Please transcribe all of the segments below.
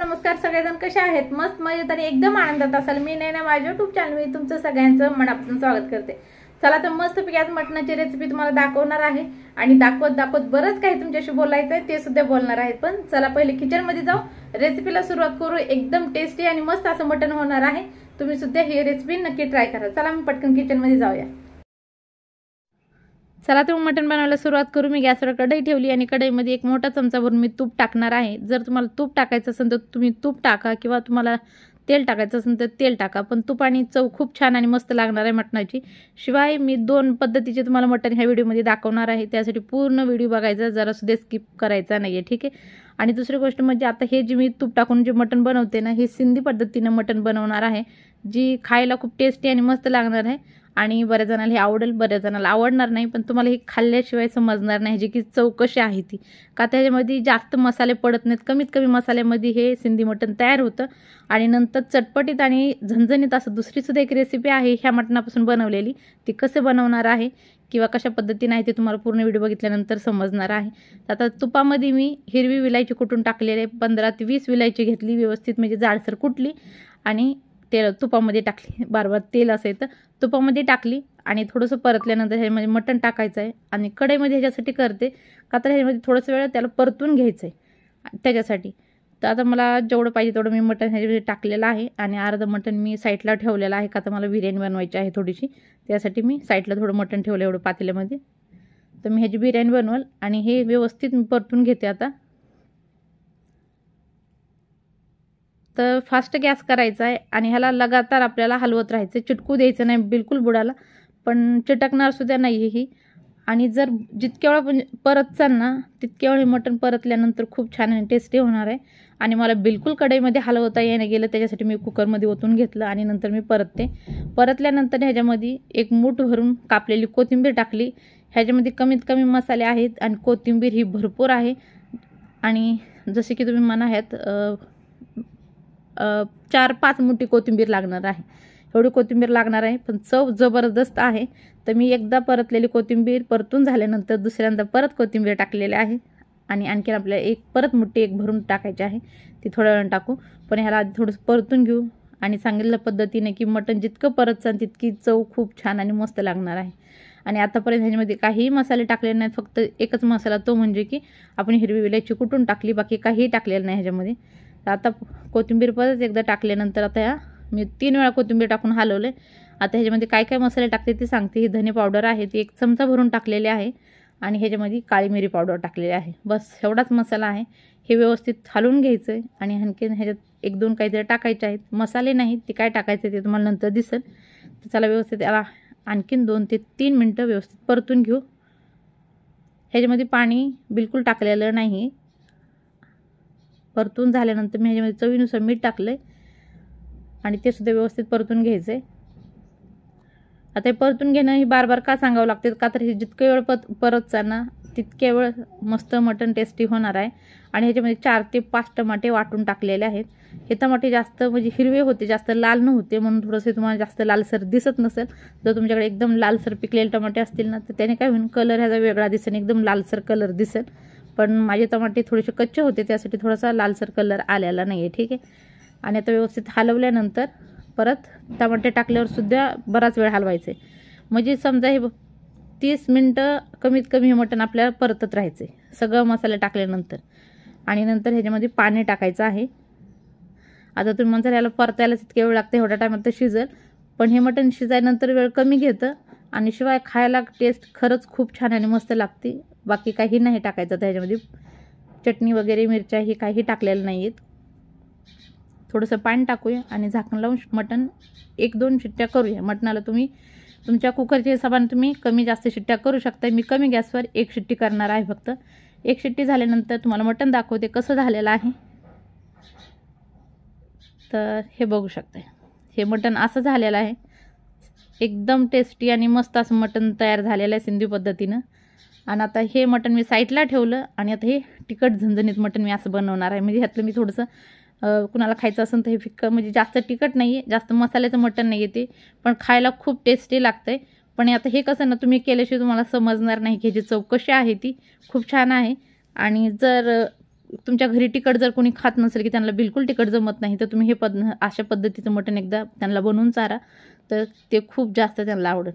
नमस्कार सगळेजण कसे आहेत? मस्त मजेत आणि एकदम आनंदात असाल। मी नैना माझ्या YouTube चॅनलवर तुमचं सगळ्यांचं मनापासून स्वागत करते। चला तर मस्तपैकी आज मटणाची रेसिपी तुम्हाला दाखवणार आहे आणि दाखवत बरंच काही तुमच्याशी बोलायचं आहे ते सुद्धा बोलणार आहे। पण चला पहिले किचन मध्ये जाऊ, रेसिपीला सुरुवात करू। एकदम टेस्टी आणि मस्त असं मटण होणार आहे। तुम्ही सुद्धा ही रेसिपी नक्की ट्राय करा। चला मी पटकन किचन मध्ये जाऊया। चला तर मटण बनवायला सुरुवात करू। मी गॅसवर कढई ठेवली आणि कढईमध्ये एक मोठा चमचा भरून मी तूप टाकणार आहे। जर तुम्हाला तूप टाकायचं असेल तर तुम्ही तूप टाका किंवा तुम्हाला तेल टाकायचं असेल तर तेल टाका, पण तुपाने चव खूप छान आणि मस्त लागणार आहे मटणाची। शिवाय मी दोन पद्धतीचे तुम्हाला मटण ह्या व्हिडिओमध्ये दाखवणार आहे, त्यासाठी पूर्ण व्हिडिओ बघायचा, जरा सुद्धा स्किप करायचा नाहीये, ठीक आहे। आणि दुसरी गोष्ट म्हणजे आता हे जे मी तूप टाकून जे मटण बनवते ना, हे सिंधी पद्धतीने मटण बनवणार आहे, जी खायला खूप टेस्टी आणि मस्त लागणार आहे। आणि बऱ्याच जणांना हे आवडेल, बऱ्याच जणांना आवडणार नाही, पण तुम्हाला हे खाल्ल्याशिवाय समजणार नाही जी की चव कशी आहे ती। का त्याच्यामध्ये जास्त मसाले पडत नाहीत, कमीत कमी मसाल्यामध्ये हे सिंधी मटण तयार होतं आणि नंतर चटपटीत आणि झणझणीत असं दुसरी सुद्धा एक रेसिपी आहे ह्या मटणापासून बनवलेली, ती कसं बनवणार आहे किंवा कशा पद्धतीने आहे ते तुम्हाला पूर्ण व्हिडिओ बघितल्यानंतर समजणार आहे। आता तुपामध्ये मी हिरवी विलायची कुटून टाकलेली आहे, 15 ते 20 विलायची घेतली, व्यवस्थित म्हणजे जाडसर कुटली आणि तेल तुपामध्ये टाकली। बारबार तेल असेल तर तुपामध्ये टाकली आणि थोडंसं परतल्यानंतर ह्यामध्ये मटण टाकायचं आहे। आणि कढईमध्ये ह्याच्यासाठी करते का तर ह्याच्यामध्ये थोडंसं वेळ त्याला परतून घ्यायचं आहे त्याच्यासाठी। तर आता मला जेवढं पाहिजे तेवढं मी मटण ह्याच्यामध्ये टाकलेलं आहे आणि अर्धं मटण मी साईडला ठेवलेलं आहे, का तर मला बिर्याणी बनवायची आहे थोडीशी, त्यासाठी मी साईडला थोडं मटण ठेवलं एवढं पातेल्यामध्ये। तर मी ह्याची बिर्याणी बनवल आणि हे व्यवस्थित मी परतून घेते आता। तर फास्ट गॅस करायचा आहे आणि ह्याला लगातार आपल्याला हलवत राहायचं, चिटकू द्यायचं नाही बिलकुल बुडाला, पण चिटकणार सुद्धा नाही ही। आणि जर जितक्या वेळा परतचाल ना तितक्या वेळ हे मटण परतल्यानंतर खूप छान आणि टेस्टी होणार आहे। आणि मला बिलकुल कढईमध्ये हलवता येणं गेलं, त्याच्यासाठी मी कुकरमध्ये ओतून घेतलं आणि नंतर मी परतते। परतल्यानंतर ह्याच्यामध्ये एक मूठ भरून कापलेली कोथिंबीर टाकली। ह्याच्यामध्ये कमीत कमी मसाले आहेत आणि कोथिंबीर ही भरपूर आहे। आणि जसे की तुम्ही म्हणा ह्यात 4-5 मुठी कोथिंबीर लागणार आहे, एवढी कोथिंबीर लागणार आहे, पण चव जबरदस्त आहे। तर मी एकदा परतलेली कोथिंबीर परतून झाल्यानंतर दुसऱ्यांदा परत कोथिंबीर टाकलेली आहे आणि आणखीन आपल्याला परत मुठी एक भरून टाकायची आहे, ती थोड्या वेळानं टाकू, पण ह्याला आधी थोडंसं परतून घेऊ। आणि सांगितल्या पद्धतीने की मटण जितकं परतचाल तितकी चव खूप छान आणि मस्त लागणार आहे। आणि आतापर्यंत ह्याच्यामध्ये काहीही मसाले टाकलेले नाहीत, फक्त एकच मसाला, तो म्हणजे की आपण हिरवी विलायची कुटून टाकली, बाकी काहीही टाकलेलं नाही ह्याच्यामध्ये। आता कोथिंबीर परत एकदा टाकल्यानंतर आता मी 3 वेळा कोथिंबीर टाकून हलवले। आता ह्याच्यामध्ये काय काय मसाले टाकते ते सांगते। ही धने पावडर आहे, ती 1 चमचा भरून टाकलेली आहे आणि ह्याच्यामध्ये काळी मिरी पावडर टाकलेली आहे, बस एवढाच मसाला आहे। हे व्यवस्थित हलवून घ्यायचं आहे आणि आणखीन ह्याच्यात 1-2 काहीतरी टाकायचे आहेत, मसाले नाही, ते काय टाकायचे ते तुम्हाला नंतर दिसेल। तर चला व्यवस्थित याला आणखीन 2 ते 3 मिनटं व्यवस्थित परतून घेऊ। ह्याच्यामध्ये पाणी बिलकुल टाकलेलं नाही। परतून झाल्यानंतर मी ह्याच्यामध्ये चवीनुसार मीठ टाकलंय आणि ते सुद्धा व्यवस्थित परतून घ्यायचंय। आता हे परतून घेणं ही बार का सांगावं लागते, का तर हे जितके वेळ परतचाल ना तितके वेळ मस्त मटण टेस्टी होणार आहे। आणि ह्याच्यामध्ये 4 ते 5 टमाटे वाटून टाकलेले आहेत। हे टमाटे जास्त म्हणजे हिरवे होते, जास्त लाल नव्हते, म्हणून थोडंसं तुम्हाला जास्त लालसर दिसत नसेल। जर तुमच्याकडे एकदम लालसर पिकलेले टमाटे असतील ना तर त्याने काय होईल, कलर ह्याचा वेगळा दिसेल, एकदम लालसर कलर दिसेल। पण माझे टमाटे थोडेसे कच्चे होते, त्यासाठी थोडासा लालसर कलर आलेला नाही आहे, ठीक आहे। आणि आता व्यवस्थित हलवल्यानंतर परत टमाटे टाकल्यावर सुद्धा बराच वेळ हलवायचे, म्हणजे समजा हे 30 मिनटं कमीत कमी हे मटण आपल्याला परतत राहायचे सगळं मसाले टाकल्यानंतर। आणि नंतर ह्याच्यामध्ये पाणी टाकायचं आहे। आता तुम्ही म्हणता याला परतायला इतक्या वेळ लागते, एवढ्या टायमात तर शिजेल, पण हे मटण शिजायनंतर वेळ कमी घेतं आणि शिवाय खायला टेस्ट खरंच खूप छान आणि मस्त लागते। बाकी काही नाही टाकायचं त्याच्यामध्ये, चटणी वगैरे मिरच्या ही काही टाकलेलं नाही आहेत। थोडंसं पाणी टाकूया आणि झाकण लावून मटण 1-2 शिट्ट्या करूया। मटणाला तुम्ही तुमच्या कुकरच्या हिशोबाने तुम्ही कमी जास्त शिट्ट्या करू शकता। मी कमी गॅसवर 1 शिट्टी करणार आहे फक्त। 1 शिट्टी झाल्यानंतर तुम्हाला मटण दाखवते कसं झालेलं आहे। तर हे बघू शकता, हे मटण असं झालेलं आहे, एकदम टेस्टी आणि मस्त असं मटण तयार झालेलं आहे सिंधी पद्धतीनं। आणि आता हे मटण मी साईडला ठेवलं आणि आता हे तिखट झणझणीत मटण मी असं बनवणार आहे। म्हणजे ह्यातलं मी थोडंसं कुणाला खायचं असेल तर हे फिक्कं, म्हणजे जास्त तिखट नाही आहे, जास्त मसाल्याचं मटण नाही आहे ते, पण खायला खूप टेस्टी लागतंय। पण आता हे कसं ना, तुम्ही केल्याशिवाय तुम्हाला समजणार नाही की ह्याची चव कशी आहे, ती खूप छान आहे। आणि जर तुमच्या घरी तिखट जर कोणी खात नसेल की त्यांना बिलकुल तिखट जमत नाही तर तुम्ही अशा पद्धतीचं मटण एकदा त्यांना बनवून चारा तर ते खूप जास्त त्यांना आवडेल.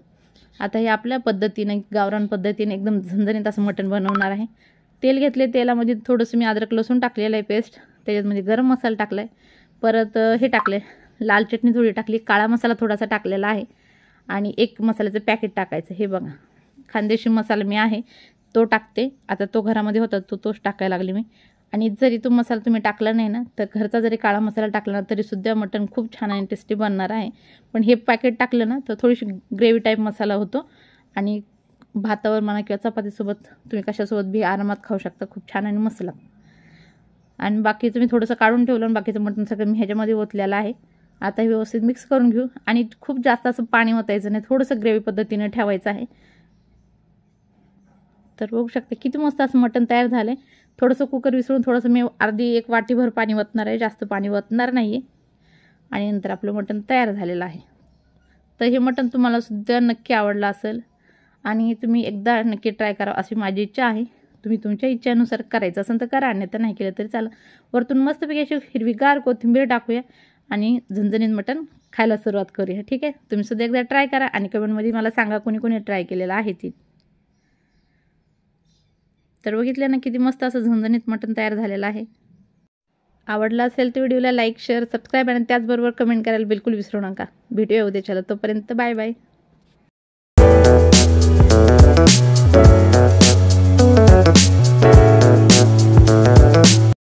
आता हे आपल्या पद्धतीने गावरान पद्धतीने एकदम झणझणीत असं मटण बनवणार आहे. तेल घेतले, तेलामध्ये थोडंसं मी अद्रक लसूण टाकलेलं आहे पेस्ट, त्याच्यामध्ये गरम मसाला टाकला आहे, परत हे टाकले, लाल चटणी थोडी टाकली, काळा मसाला थोडासा टाकलेला आहे आणि एक मसाल्याचं पॅकेट टाकायचं. हे बघा खानदेशी मसाला मी आहे तो टाकते. आता तो घरामध्ये होता तोच टाकायला लागले मी. आणि जरी तो मसाला तुम्ही टाकला नाही ना तर घरचा जरी काळा मसाला टाकला ना तरीसुद्धा मटण खूप छान आणि टेस्टी बनणार आहे. पण हे पॅकेट टाकलं ना तर थोडीशी ग्रेव्ही टाईप मसाला होतो आणि भातावर म्हणा किंवा चपातीसोबत तुम्ही कशासोबत बी आरामात खाऊ शकता. खूप छान आणि मस्त लागतं. आणि बाकीचं मी थोडंसं काढून ठेवलं आणि बाकीचं मटण सगळं मी ह्याच्यामध्ये ओतलेलं आहे. आता हे व्यवस्थित मिक्स करून घेऊ आणि खूप जास्त असं पाणी ओतायचं नाही, थोडंसं ग्रेव्ही पद्धतीने ठेवायचं आहे. तर बघू शकता किती मस्त असं मटण तयार झालं आहे. थोडंसं कुकर विसरून थोडंसं मी अर्धी एक वाटीभर पाणी ओतणार आहे, जास्त पाणी ओतणार नाही आहे. आणि नंतर आपलं मटण तयार झालेलं आहे. तर हे मटण तुम्हाला सुद्धा नक्की आवडलं असेल आणि तुम्ही एकदा नक्की ट्राय करा अशी माझी इच्छा आहे. तुम्ही तुमच्या इच्छेनुसार करायचं असेल तर करा, नाही तर नाही केलं तरी चालेल. वरतून मस्तपैकी अशी हिरवीगार कोथिंबीर टाकूया आणि झणझणीत मटण खायला सुरुवात करूया. ठीक आहे, तुम्ही सुद्धा एकदा ट्राय करा आणि कमेंटमध्ये मला सांगा कोणी कोणी ट्राय केलेलं आहे ती. तर बघितलं ना किती मस्त असं झणझणीत मटण तयार झालेलं आहे. आवडला असेल तर व्हिडिओला लाईक शेअर सबस्क्राईब आणि त्याचबरोबर कमेंट करायला बिलकुल विसरू नका. भेटूया उद्याच्याला, तोपर्यंत बाय बाय.